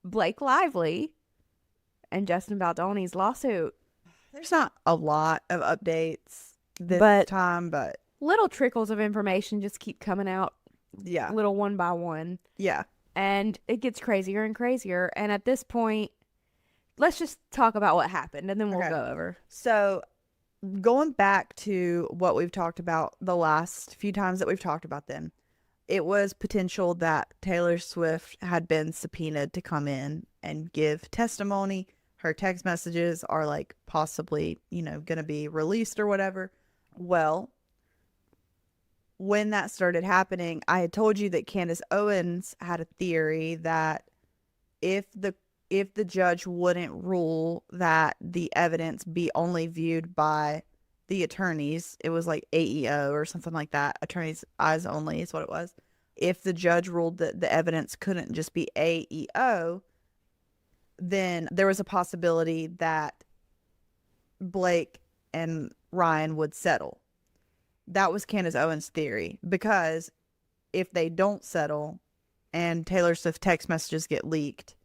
Blake Lively and Justin Baldoni's lawsuit. There's not a lot of updates this time, but little trickles of information just keep coming out. Yeah. Little one by one. Yeah. And it gets crazier and crazier. And at this point, let's just talk about what happened and then we'll go over. So going back to what we've talked about the last few times that we've talked about them, it was potential that Taylor Swift had been subpoenaed to come in and give testimony. Her text messages are like possibly, going to be released or whatever. Well, when that started happening, I had told you that Candace Owens had a theory that if the judge wouldn't rule that the evidence be only viewed by the attorneys, it was like AEO or something like that, attorneys eyes only is what it was. If the judge ruled that the evidence couldn't just be AEO, then there was a possibility that Blake and Ryan would settle. That was Candace Owens' theory, because if they don't settle and Taylor Swift text messages get leaked,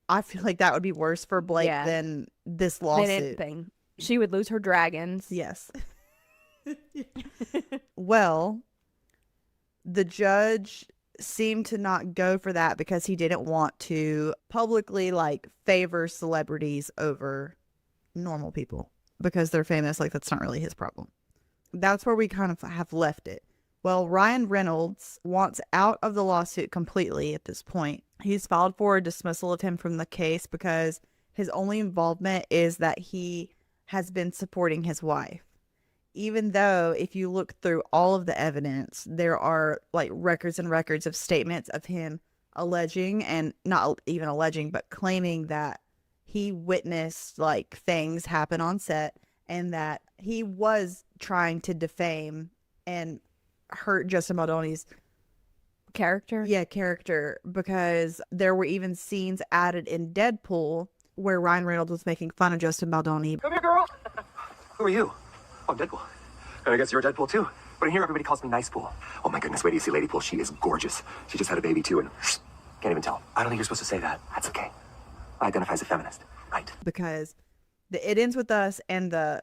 I feel like that would be worse for Blake than this lawsuit. Anything. She would lose her dragons. Yes. Well, the judge seemed to not go for that because he didn't want to publicly favor celebrities over normal people because they're famous. That's not really his problem. That's where we kind of have left it. Well, Ryan Reynolds wants out of the lawsuit completely at this point. He's filed for a dismissal of him from the case because his only involvement is that he has been supporting his wife. Even though if you look through all of the evidence, there are records and records of statements of him alleging, and not even alleging, but claiming that he witnessed things happen on set and that he was trying to defame and hurt Justin Baldoni's character. Yeah, character, because there were even scenes added in Deadpool where Ryan Reynolds was making fun of Justin Baldoni. Come here, girl. Who are you? Oh, Deadpool. And I guess you're a Deadpool too. But in here, everybody calls me Nice Pool. Oh my goodness, wait till you see Lady Pool. She is gorgeous. She just had a baby too, and can't even tell. I don't think you're supposed to say that. That's okay. I identify as a feminist. Right. Because It Ends With Us and the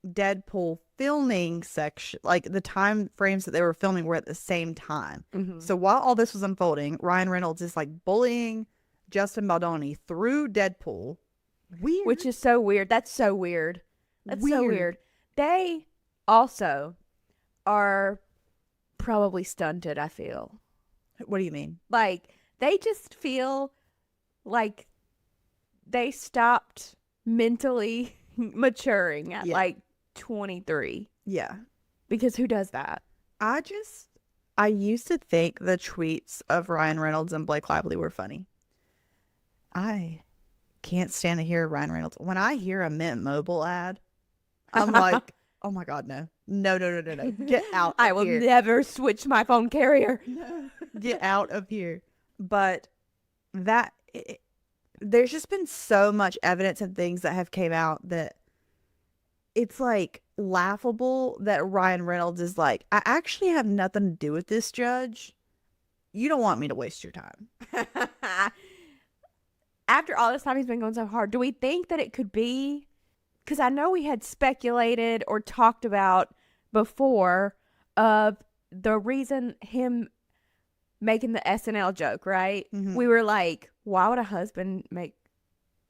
Deadpool filming section, the time frames that they were filming were at the same time. Mm-hmm. So while all this was unfolding, Ryan Reynolds is bullying Justin Baldoni through Deadpool. Weird. Which is so weird. That's so weird. That's so weird. They also are probably stunted, I feel. What do you mean? They just feel like they stopped mentally maturing at 23. Yeah. Because who does that? I used to think the tweets of Ryan Reynolds and Blake Lively were funny. I can't stand to hear Ryan Reynolds. When I hear a Mint Mobile ad, I'm like, oh my God, no. No. Get out. I will never switch my phone carrier. Get out of here. But there's just been so much evidence and things that have came out that it's laughable that Ryan Reynolds is I actually have nothing to do with this, judge. You don't want me to waste your time. After all this time he's been going so hard, do we think that it could be, because I know we had speculated or talked about before of the reason him making the SNL joke, right? Mm-hmm. We were like, why would a husband make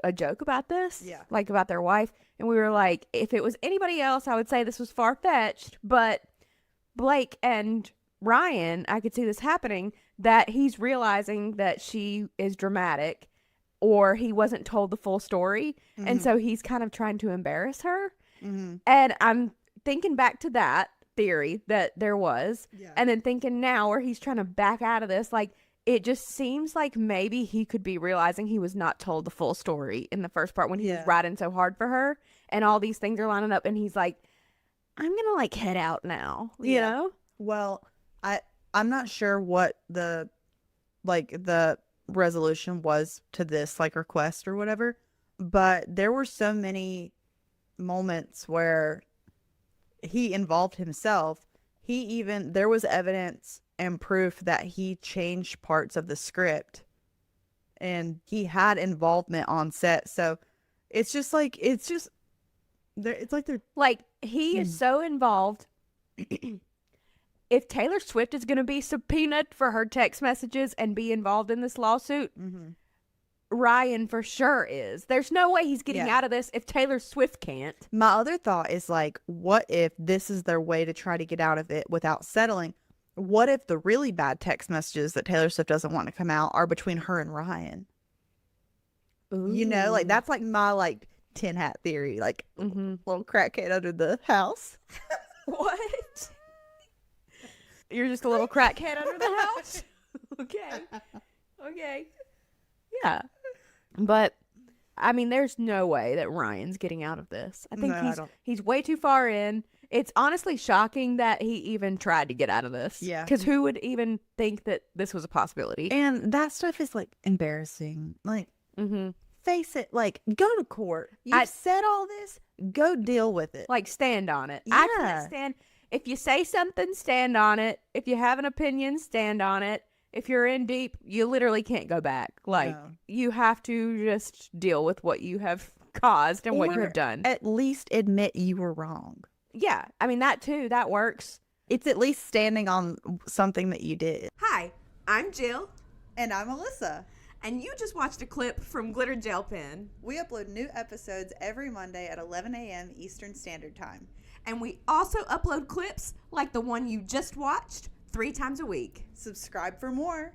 a joke about this? Yeah. About their wife. And we were like, if it was anybody else, I would say this was far-fetched. But Blake and Ryan, I could see this happening, that he's realizing that she is dramatic or he wasn't told the full story. Mm-hmm. And so he's kind of trying to embarrass her. Mm-hmm. And I'm thinking back to that theory that there was. Yeah. And then thinking now where he's trying to back out of this, it just seems like maybe he could be realizing he was not told the full story in the first part when he was riding so hard for her and all these things are lining up and he's like, I'm going to head out now, you know? Well, I'm not sure what the resolution was to this request or whatever, but there were so many moments where he involved himself. There was evidence and proof that he changed parts of the script and he had involvement on set. So it's just like it's like they're Like, he is so involved. If Taylor Swift is going to be subpoenaed for her text messages and be involved in this lawsuit, Ryan for sure is. There's no way he's getting out of this if Taylor Swift can't. My other thought is like, what if this is their way to try to get out of it without settling? What if the really bad text messages that Taylor Swift doesn't want to come out are between her and Ryan? You know, like that's like my like tin hat theory, like little crackhead under the house. What? You're just a little crackhead under the house? Okay. Okay. Yeah. But I mean, there's no way that Ryan's getting out of this. I think he's way too far in. It's honestly shocking that he even tried to get out of this. Yeah. Because who would even think that this was a possibility? And that stuff is like embarrassing. Like, face it. Like, go to court. You said all this. Go deal with it. Like, stand on it. Yeah. I can't stand. If you say something, stand on it. If you have an opinion, stand on it. If you're in deep, you literally can't go back. Like, you have to just deal with what you have caused and what you have done. At least admit you were wrong. Yeah. I mean, that too. That works. It's at least standing on something that you did. Hi, I'm Jill. And I'm Alyssa. And you just watched a clip from Glitter Gel Pen. We upload new episodes every Monday at 11 a.m. Eastern Standard Time. And we also upload clips like the one you just watched 3 times a week. Subscribe for more.